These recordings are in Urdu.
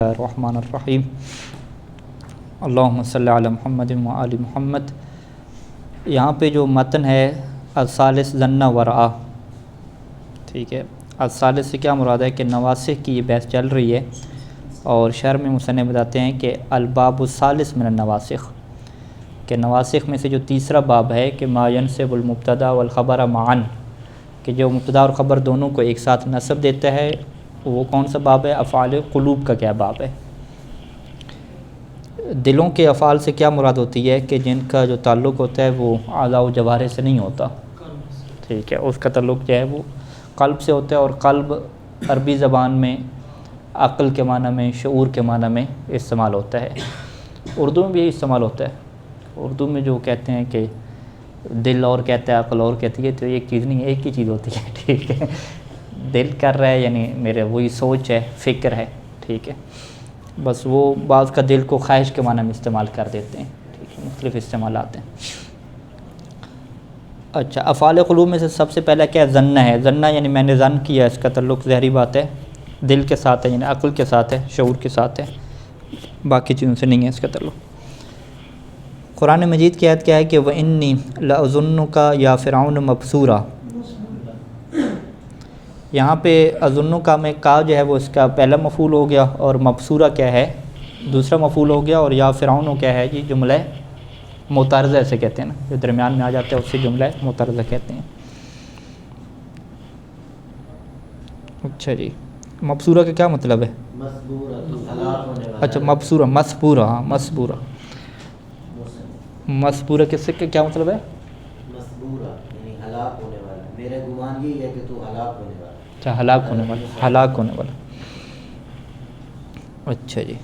الرحمن الرحیم اللہم صلی علی محمد و آل محمد۔ یہاں پہ جو متن ہے الثالث ظن و رآ، ٹھیک ہے، الثالث سے کیا مراد ہے کہ نواسخ کی یہ بحث چل رہی ہے، اور شرح میں مصنف بتاتے ہیں کہ الباب الثالث من النواسخ، کہ نواسخ میں سے جو تیسرا باب ہے کہ ما ینسب المبتدا والخبر معا، کہ جو مبتدا اور خبر دونوں کو ایک ساتھ نسب دیتا ہے، وہ کون سا باب ہے؟ افعال قلوب کا کیا باب ہے؟ دلوں کے افعال سے کیا مراد ہوتی ہے کہ جن کا جو تعلق ہوتا ہے وہ اعضاء و جوارح سے نہیں ہوتا، ٹھیک ہے، اس کا تعلق جو ہے وہ قلب سے ہوتا ہے، اور قلب عربی زبان میں عقل کے معنی میں، شعور کے معنی میں استعمال ہوتا ہے۔ اردو میں بھی یہی استعمال ہوتا ہے۔ اردو میں جو کہتے ہیں کہ دل اور کہتا ہے عقل اور کہتی ہے، تو ایک چیز نہیں ہے، ایک ہی چیز ہوتی ہے، ٹھیک ہے۔ دل کر رہا ہے یعنی میرے وہی سوچ ہے، فکر ہے، ٹھیک ہے، بس وہ بعض کا دل کو خواہش کے معنی میں استعمال کر دیتے ہیں، ٹھیک ہے، مختلف استعمالات ہیں۔ اچھا، افعال قلوب میں سے سب سے پہلا کیا ہے؟ ظن ہے۔ ظن یعنی میں نے ظن کیا، اس کا تعلق ظاہری بات ہے دل کے ساتھ ہے، یعنی عقل کے ساتھ ہے، شعور کے ساتھ ہے، باقی چیزوں سے نہیں ہے اس کا تعلق۔ قرآن مجید کی آیت کیا ہے کہ وَإِنِّي لَأَظُنُّكَ يَا فِرْعَوْنُ مَبْثُورًا، یہاں پہ اظنُّکَ میں کا جو ہے وہ اس کا پہلا مفعول ہو گیا، اور مبصورہ کیا ہے؟ دوسرا مفعول ہو گیا، اور یا فرعون کیا ہے؟ یہ جملہ معترضہ سے کہتے ہیں نا، جو درمیان میں آ جاتا ہے اس سے جملہ معترضہ کہتے ہیں۔ اچھا جی، مبصورہ کا کیا مطلب ہے؟ اچھا، مبصورہ، مسبورہ، ہاں مسبورہ، مسبورہ کس سے کیا مطلب ہے؟ مسبورہ یعنی ہلاک ہونے والا، میرے گمان یہ ہے کہ تو ہلاک ہونے والا۔ اچھا، ہلاک ہونے والا، ہلاک ہونے والا، اچھا جی۔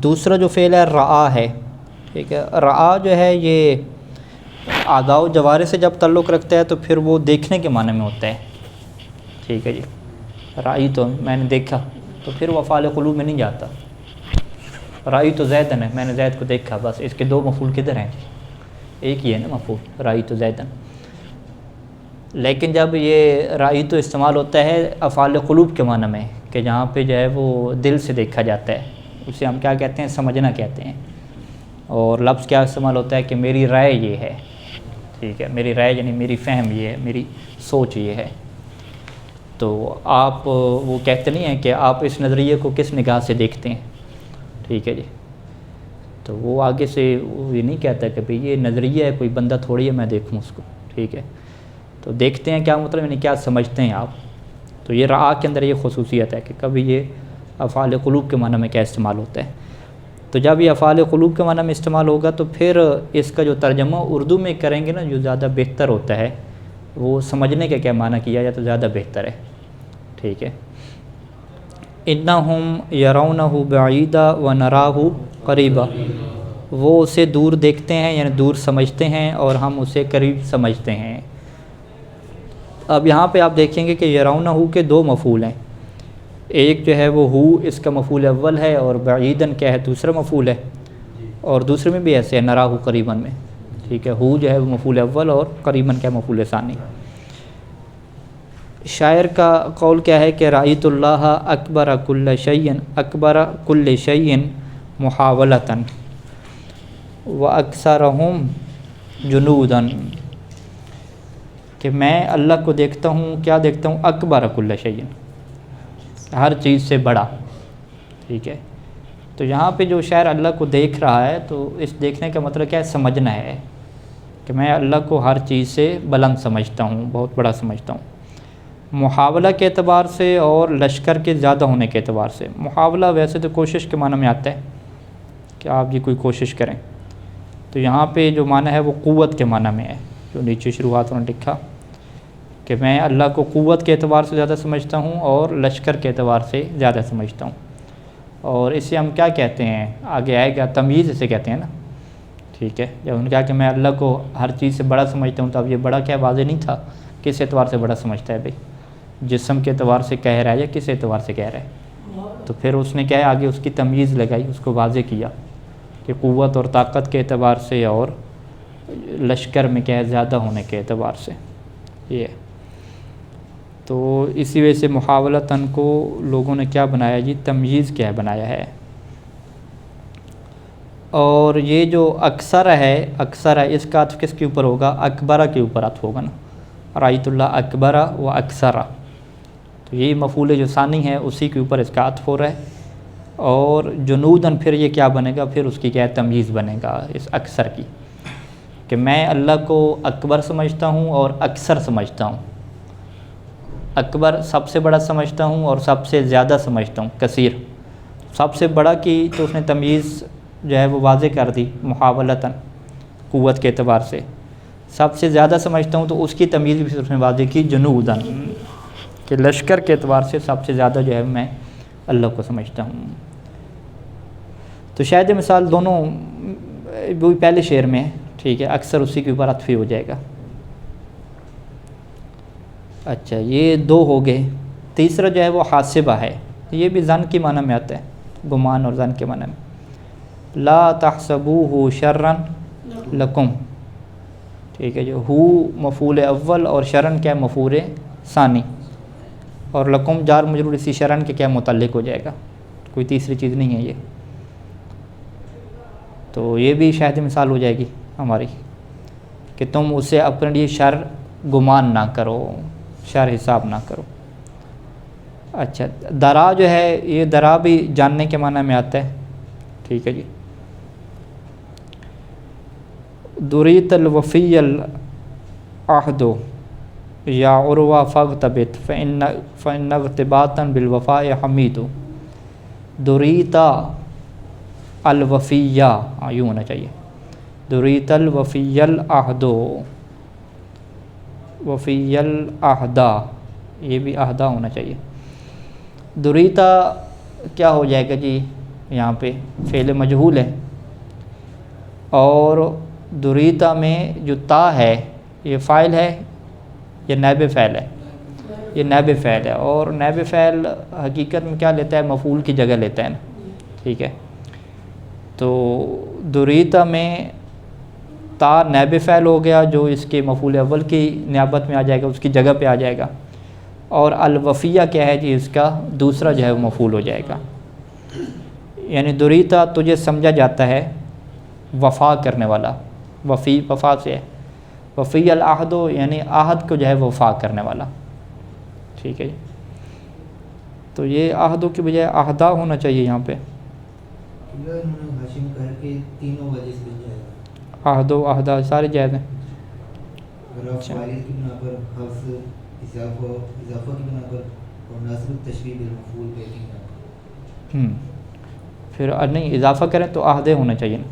دوسرا جو فعل ہے رعا ہے، ٹھیک ہے، رعا جو ہے یہ اعضاء و جوارح سے جب تعلق رکھتا ہے تو پھر وہ دیکھنے کے معنی میں ہوتا ہے، ٹھیک ہے جی۔ رائی تو میں نے دیکھا، تو پھر وہ افعال قلوب میں نہیں جاتا۔ رائی تو زیدن ہے، میں نے زید کو دیکھا، بس اس کے دو مفعول کدھر ہیں؟ ایک ہی ہے نا مفعول، رائی تو زیدن۔ لیکن جب یہ رائی تو استعمال ہوتا ہے افعال قلوب کے معنی میں، کہ جہاں پہ جو ہے وہ دل سے دیکھا جاتا ہے، اسے ہم کیا کہتے ہیں؟ سمجھنا کہتے ہیں۔ اور لفظ کیا استعمال ہوتا ہے کہ میری رائے یہ ہے، ٹھیک ہے، میری رائے یعنی میری فہم یہ ہے، میری سوچ یہ ہے۔ تو آپ وہ کہتے نہیں ہیں کہ آپ اس نظریے کو کس نگاہ سے دیکھتے ہیں، ٹھیک ہے جی۔ تو وہ آگے سے وہ یہ نہیں کہتا کہ بھئی یہ نظریہ ہے، کوئی بندہ تھوڑی ہے میں دیکھوں اس کو، ٹھیک ہے۔ تو دیکھتے ہیں کیا مطلب یعنی کیا سمجھتے ہیں آپ۔ تو یہ رعا کے اندر یہ خصوصیت ہے کہ کبھی یہ افعال قلوب کے معنی میں کیا استعمال ہوتا ہے۔ تو جب یہ افعال قلوب کے معنی میں استعمال ہوگا تو پھر اس کا جو ترجمہ اردو میں کریں گے نا، جو زیادہ بہتر ہوتا ہے وہ سمجھنے کا کیا معنی کیا جائے تو زیادہ بہتر ہے، ٹھیک ہے۔ انہم یرونہ بعیدا ونراہ قریبا، وہ اسے دور دیکھتے ہیں یعنی دور سمجھتے ہیں، اور ہم اسے قریب سمجھتے ہیں۔ اب یہاں پہ آپ دیکھیں گے کہ یرونہ کے دو مفعول ہیں، ایک جو ہے وہ ہو اس کا مفعول اول ہے، اور بعیدن کیا ہے؟ دوسرا مفعول ہے، اور دوسرے میں بھی ایسے ہے نراہ قریباً میں، ٹھیک ہے، ہو جو ہے وہ مفعول اول اور قریباً کیا مفعول ثانی۔ شاعر کا قول کیا ہے کہ رأیت اللہ اکبر کل شیء، اکبر کل شیء محاولۃ واکثرہم جنوداً، کہ میں اللہ کو دیکھتا ہوں، کیا دیکھتا ہوں؟ اکبر کل شیء، ہر چیز سے بڑا، ٹھیک ہے۔ تو یہاں پہ جو شاعر اللہ کو دیکھ رہا ہے تو اس دیکھنے کا مطلب کیا ہے؟ سمجھنا ہے کہ میں اللہ کو ہر چیز سے بلند سمجھتا ہوں، بہت بڑا سمجھتا ہوں، محاولہ کے اعتبار سے اور لشکر کے زیادہ ہونے کے اعتبار سے۔ محاولہ ویسے تو کوشش کے معنی میں آتا ہے کہ آپ یہ کوئی کوشش کریں، تو یہاں پہ جو معنی ہے وہ قوت کے معنی میں ہے، جو نیچے شروعات میں لکھا کہ میں اللہ کو قوت کے اعتبار سے زیادہ سمجھتا ہوں اور لشکر کے اعتبار سے زیادہ سمجھتا ہوں۔ اور اسے ہم کیا کہتے ہیں؟ آگے آئے گا، تمییز اسے کہتے ہیں نا، ٹھیک ہے۔ جب انہوں نے کہا کہ میں اللہ کو ہر چیز سے بڑا سمجھتا ہوں، تو اب یہ بڑا کیا واضح نہیں تھا کس اعتبار سے بڑا سمجھتا ہے بھائی؟ جسم کے اعتبار سے کہہ رہا ہے یا کس اعتبار سے کہہ رہا ہے؟ تو پھر اس نے کیا ہے آگے اس کی تمییز لگائی، اس کو واضح کیا کہ قوت اور طاقت کے اعتبار سے اور لشکر میں کیا ہے زیادہ ہونے کے اعتبار سے، یہ ہے۔ تو اسی وجہ سے محاولتاً کو لوگوں نے کیا بنایا جی، تمییز کیا بنایا ہے. اور یہ جو اکثر ہے اس کا عطف کس کے اوپر ہوگا؟ اکبرہ کے اوپر عطف ہوگا نا، رأیت اللہ اکبرہ و اکثرہ. تو یہ مفعول جو ثانی ہے اسی کے اوپر اس کا عطف ہو رہا ہے. اور جنوداً پھر یہ کیا بنے گا؟ پھر اس کی کیا تمییز بنے گا اس اکثر کی، کہ میں اللہ کو اکبر سمجھتا ہوں اور اکثر سمجھتا ہوں. اکبر سب سے بڑا سمجھتا ہوں اور سب سے زیادہ سمجھتا ہوں، کثیر. سب سے بڑا کی تو اس نے تمییز جو ہے وہ واضح کر دی محاولتاً، قوت کے اعتبار سے. سب سے زیادہ سمجھتا ہوں تو اس کی تمییز بھی اس نے واضح کی جنوداً، کہ لشکر کے اعتبار سے سب سے زیادہ جو ہے میں اللہ کو سمجھتا ہوں. تو شاید مثال دونوں وہی پہلے شعر میں ہے، ٹھیک ہے، اکثر اسی کے اوپر عطفی ہو جائے گا. اچھا یہ دو ہو گئے. تیسرا جو ہے وہ حاسبہ ہے، یہ بھی ظن کی معنی میں آتا ہے، گمان اور ظن کے معنی میں. لا تحسبوہ شرا لکم، ٹھیک ہے، جو ہو مفعول اول اور شرن کیا مفعول ثانی، اور لکم جار مجرور اسی شرن کے کیا متعلق ہو جائے گا، کوئی تیسری چیز نہیں ہے یہ. تو یہ بھی شاہد مثال ہو جائے گی ہماری، کہ تم اسے اپنے لیے شر گمان نہ کرو، شر حساب نہ کرو. اچھا درا جو ہے، یہ درا بھی جاننے کے معنی میں آتا ہے، ٹھیک ہے جی. دریت الوفی العہد یا عروہ فاغتبت فإن اغتباطا بالوفاء حمید. دریتا الوفیہ، یوں ہونا چاہیے، دریت الوفی العہد، وفی العہدہ، یہ بھی عہدہ ہونا چاہیے. دریتا کیا ہو جائے گا جی، یہاں پہ فعل مجہول ہے، اور دریتا میں جو تا ہے یہ فاعل ہے یا نائب فاعل ہے؟ یہ نائب فاعل ہے، اور نائب فاعل حقیقت میں کیا لیتا ہے؟ مفعول کی جگہ لیتا ہے نا، ٹھیک ہے. تو دریتا میں تا نائب فاعل ہو گیا جو اس کے مفعول اول کی نیابت میں آ جائے گا، اس کی جگہ پہ آ جائے گا. اور الوفیہ کیا ہے جی، اس کا دوسرا جو ہے وہ مفعول ہو جائے گا. یعنی دریتا تجھے سمجھا جاتا ہے وفا کرنے والا، وفی وفا سے ہے، وفی العہد یعنی عہد کو جو ہے وفا کرنے والا، ٹھیک ہے جی. تو یہ عہدوں کی بجائے عہدہ ہونا چاہیے یہاں پہ. عہد و عہدہ سارے جائز ہیں. اچھا پھر نہیں اضافہ کریں تو عہدے ہونا چاہیے نا،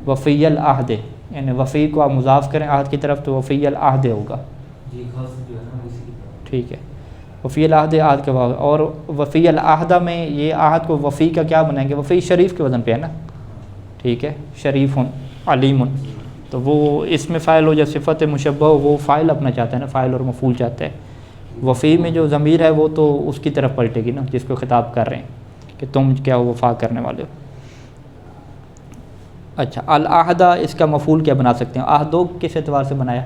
وفی العہد، یعنی وفی کو آپ مضاف کریں عہد کی طرف تو وفی العہد ہوگا، ٹھیک ہے. وفی العہد عہد کے بعد، اور وفی العہدہ میں یہ عہد کو وفی کا کیا بنائیں گے؟ وفی شریف کے وزن پہ ہے نا، ٹھیک ہے، شریف علیم. تو وہ اس میں فاعل ہو یا صفت مشبہ ہو، وہ فاعل اپنا چاہتا ہے نا، فاعل اور مفعول چاہتا ہے. وفی میں جو ضمیر ہے وہ تو اس کی طرف پلٹے گی نا جس کو خطاب کر رہے ہیں کہ تم کیا ہو وفا کرنے والے ہو. اچھا العہدہ اس کا مفعول کیا بنا سکتے ہیں؟ عہدو کس اعتبار سے بنایا؟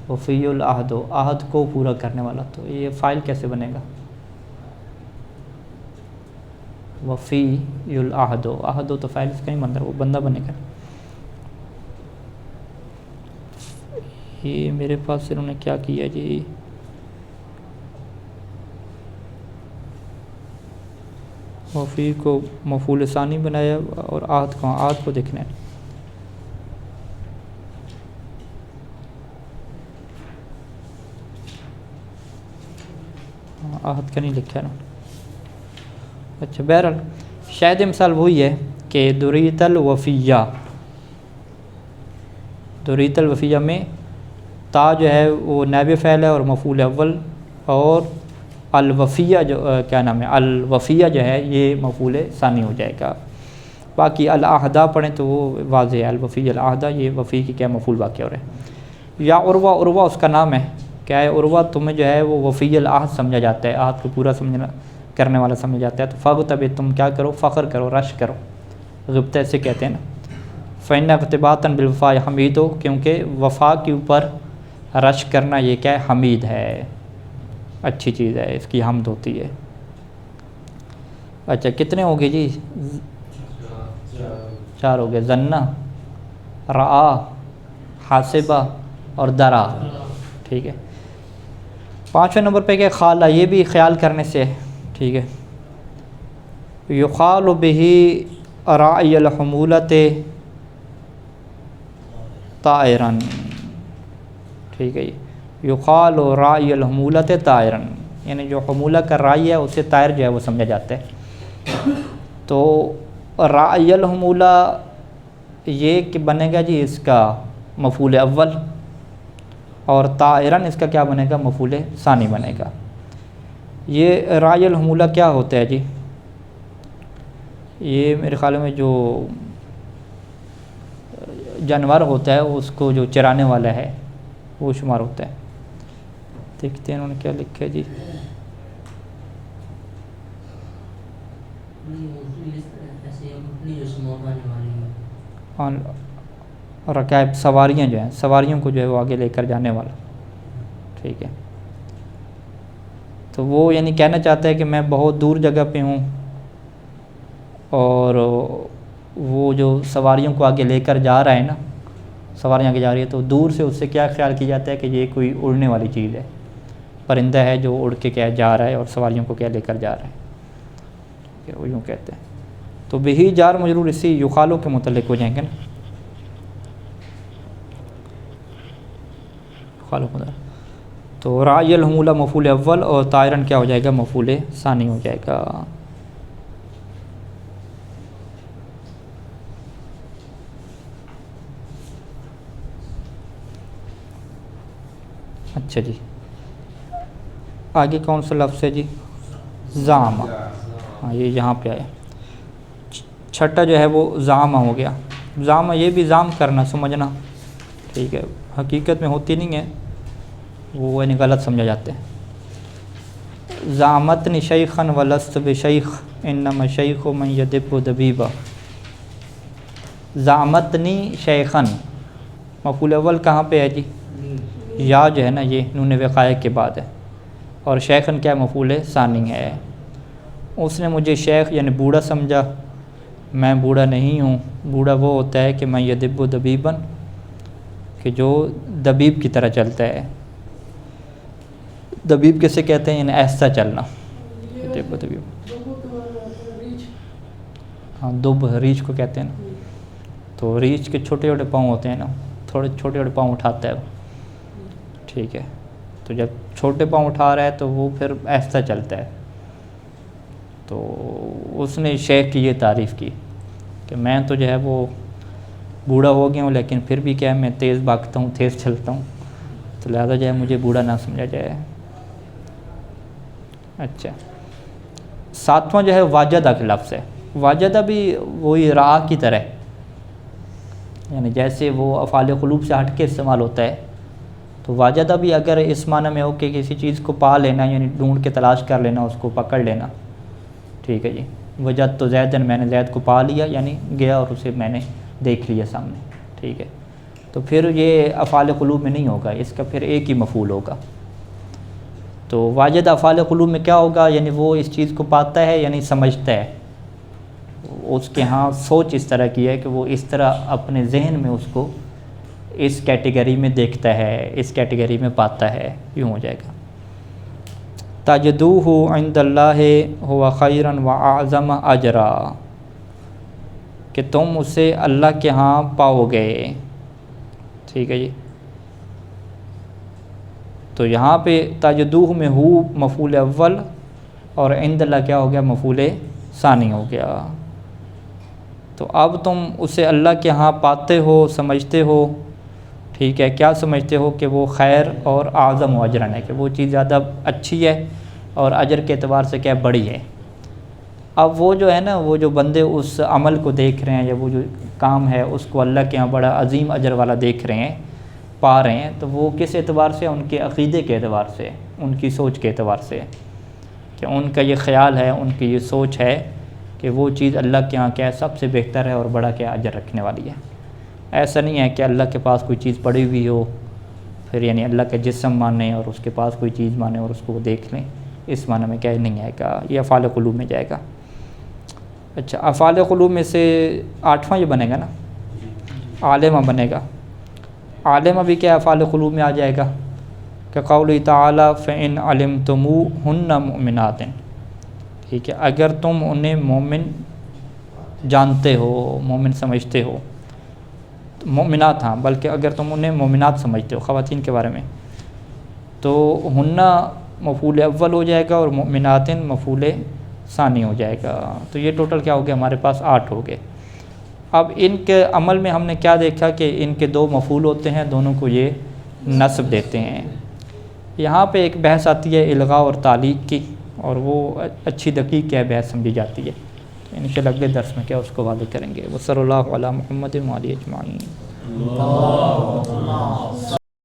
وفی العہد، عہد کو پورا کرنے والا. تو یہ فاعل کیسے بنے گا؟ وفی العہد، عہد تو فاعل اس کا نہیں بنتا، وہ بندہ بنے گا. یہ میرے پاس انہوں نے کیا کیا جی، وفی کو مفعول ثانی بنایا اور عہد کو، عہد کو دیکھنا ہے. عہد کا نہیں لکھا نا. اچھا بہرحال شاید مثال وہی ہے کہ دریت الوفیہ، دریت الوفیہ میں تا جو ہے وہ نائب فعل ہے اور مفعول اول، اور الوفیہ جو کیا نام ہے، الوفیہ جو ہے یہ مفعول ثانی ہو جائے گا. باقی العہدہ پڑھیں تو وہ واضح ہے، الوفی العہدہ، یہ وفی کی کیا مفعول باقی ہو رہے ہیں. یا عروہ، عروہ اس کا نام ہے، کیا ہے عروہ، تمہیں جو ہے وہ وفی العہد سمجھا جاتا ہے، عہد کو پورا سمجھنا کرنے والا سمجھا جاتا ہے. تو فاغتبت، تم کیا کرو؟ فخر کرو، رش کرو، غبطہ سے کہتے ہیں نا. فإن اغتباطا بالوفاء حمید، کیونکہ وفا کے اوپر رش کرنا یہ کیا ہے؟ حمید ہے، اچھی چیز ہے، اس کی حمد ہوتی ہے۔ اچھا کتنے ہو گئے جی؟ 4 ہو گئے، ظنّا، رعا، حاسبہ اور درا، ٹھیک ہے۔ 5ویں نمبر پہ کیا؟ خالہ، یہ بھی خیال کرنے سے ہے، ٹھیک ہے۔ یخال بہ راعی الحمولۃ طائرا، ٹھیک ہے۔ یخال راعی الحمولۃ طائرا، یعنی جو حمولہ کا راعی ہے اسے طائر جو ہے وہ سمجھا جاتا ہے۔ تو راعی الحمولہ یہ کہ بنے گا جی اس کا مفعول اول، اور طائرن اس کا کیا بنے گا؟ مفعول ثانی بنے گا۔ یہ راعی الحمولہ کیا ہوتا ہے جی؟ یہ میرے خیال میں جو جانور ہوتا ہے اس کو جو چرانے والا ہے وہ شمار ہوتا ہے۔ دیکھتے ہیں انہوں نے کیا لکھا ہے جی۔ رکائب، سواریاں جو ہیں، سواریوں کو جو ہے وہ آگے لے کر جانے والا، ٹھیک ہے۔ تو وہ یعنی کہنا چاہتا ہے کہ میں بہت دور جگہ پہ ہوں، اور وہ جو سواریوں کو آگے لے کر جا رہا ہے نا، سواریاں آگے جا رہی ہے، تو دور سے اس سے کیا خیال کیا جاتا ہے کہ یہ کوئی اڑنے والی چیز ہے، پرندہ ہے جو اڑ کے کیا جا رہا ہے اور سواریوں کو کیا لے کر جا رہا ہے، وہ یوں کہتے ہیں۔ تو بہی جار مجرور اسی یخالو کے متعلق ہو جائیں گے نا، تو راعی الحمولہ مفعول اول اور طائرن کیا ہو جائے گا؟ مفعول ثانی ہو جائے گا۔ اچھا جی، آگے کون سا لفظ ہے جی؟ زعم، ہاں یہ یہاں پہ آیا۔ چھٹا جو ہے وہ زعم ہو گیا۔ زعم یہ بھی زعم کرنا، سمجھنا، ٹھیک ہے، حقیقت میں ہوتی نہیں ہے، وہ یعنی غلط سمجھا جاتے ہیں۔ زعمتنی شیخا ولست بشیخ انما شیخ من یدب دبیبا۔ زعمتنی شیخا، مفعول اول کہاں پہ ہے جی؟ یا جو ہے نا یہ نون وقایہ کے بعد ہے، اور شیخن کیا مفعول ثانی ہے۔ اس نے مجھے شیخ یعنی بوڑھا سمجھا، میں بوڑھا نہیں ہوں۔ بوڑھا وہ ہوتا ہے کہ میں یدب دبیباً، کہ جو دبیب کی طرح چلتا ہے۔ دبیب کسے کہتے ہیں؟ یعنی ایسا چلنا، دبیب، ہاں دب ریچھ کو کہتے ہیں نا۔ تو ریچھ کے چھوٹے چھوٹے پاؤں ہوتے ہیں نا، تھوڑے چھوٹے چھوٹے پاؤں اٹھاتا ہے وہ، ٹھیک ہے۔ تو جب چھوٹے پاؤں اٹھا رہا ہے تو وہ پھر ایسا چلتا ہے۔ تو اس نے شیخ کی یہ تعریف کی کہ میں تو جو ہے وہ بوڑھا ہو گیا ہوں، لیکن پھر بھی کیا ہے میں تیز بھاگتا ہوں، تیز چلتا ہوں، تو لہذا جو ہے مجھے بوڑھا نہ سمجھا جائے۔ اچھا، 7واں جو ہے واجدہ کا لفظ ہے۔ واجدہ بھی وہی راہ کی طرح، یعنی جیسے وہ افعال قلوب سے ہٹ کے استعمال ہوتا ہے، تو واجدہ بھی اگر اس معنی میں ہو کہ کسی چیز کو پا لینا، یعنی ڈھونڈ کے تلاش کر لینا، اس کو پکڑ لینا، ٹھیک ہے جی۔ وجد تو زیدن، میں نے زید کو پا لیا، یعنی گیا اور اسے میں نے دیکھ لیا سامنے، ٹھیک ہے۔ تو پھر یہ افعال قلوب میں نہیں ہوگا، اس کا پھر ایک ہی مفعول ہوگا۔ تو واجد افعال قلوب میں کیا ہوگا؟ یعنی وہ اس چیز کو پاتا ہے، یعنی سمجھتا ہے، اس کے ہاں سوچ اس طرح کی ہے کہ وہ اس طرح اپنے ذہن میں اس کو اس کیٹیگری میں دیکھتا ہے، اس کیٹیگری میں پاتا ہے، یوں ہو جائے گا۔ تجدوہ عند اللہ ہوا خیرا واعظم اجرا، کہ تم اسے اللہ کے ہاں پاؤ گے، ٹھیک ہے جی۔ تو یہاں پہ تجدوہ میں ہو مفعول اول اور عند اللہ کیا ہو گیا؟ مفعول ثانی ہو گیا۔ تو اب تم اسے اللہ کے ہاں پاتے ہو، سمجھتے ہو، ٹھیک ہے۔ کیا سمجھتے ہو؟ کہ وہ خیر اور اعظم و اجرن ہے، کہ وہ چیز زیادہ اچھی ہے اور اجر کے اعتبار سے کیا بڑی ہے۔ اب وہ جو ہے نا، وہ جو بندے اس عمل کو دیکھ رہے ہیں یا وہ جو کام ہے اس کو اللہ کے ہاں بڑا عظیم اجر والا دیکھ رہے ہیں، پا رہے ہیں، تو وہ کس اعتبار سے؟ ان کے عقیدے کے اعتبار سے، ان کی سوچ کے اعتبار سے، کہ ان کا یہ خیال ہے، ان کی یہ سوچ ہے کہ وہ چیز اللہ کے ہاں کیا سب سے بہتر ہے اور بڑا کیا اجر رکھنے والی ہے۔ ایسا نہیں ہے کہ اللہ کے پاس کوئی چیز پڑی ہوئی ہو، پھر یعنی اللہ کا جسم مانیں اور اس کے پاس کوئی چیز مانیں اور اس کو دیکھ لیں، اس معنی میں کیا نہیں آئے گا، یہ افعال قلوب میں جائے گا۔ اچھا، افعال قلوب میں سے 8واں یہ بنے گا نا، عالمہ بنے گا۔ عالمہ بھی کیا افعال قلوب میں آ جائے گا کہ قول تعالی فإن علمتموہن مؤمنات، ٹھیک ہے، اگر تم انہیں مومن جانتے ہو، مومن سمجھتے ہو، مومنات، ہاں بلکہ اگر تم انہیں مومنات سمجھتے ہو، خواتین کے بارے میں، تو ہن مفعول اول ہو جائے گا اور مؤمنات مفعول ثانی ہو جائے گا۔ تو یہ ٹوٹل کیا ہو گیا ہمارے پاس 8 ہو گئے۔ اب ان کے عمل میں ہم نے کیا دیکھا کہ ان کے 2 مفعول ہوتے ہیں، دونوں کو یہ نصب دیتے ہیں۔ یہاں پہ ایک بحث آتی ہے الغاء اور تعلیق کی، اور وہ اچھی دقیق کیا بحث سمجھی جاتی ہے، انشاءاللہ اگلے درس میں کیا اس کو واضح کریں گے۔ وصلی اللہ علی محمد و آلہ اجمعین۔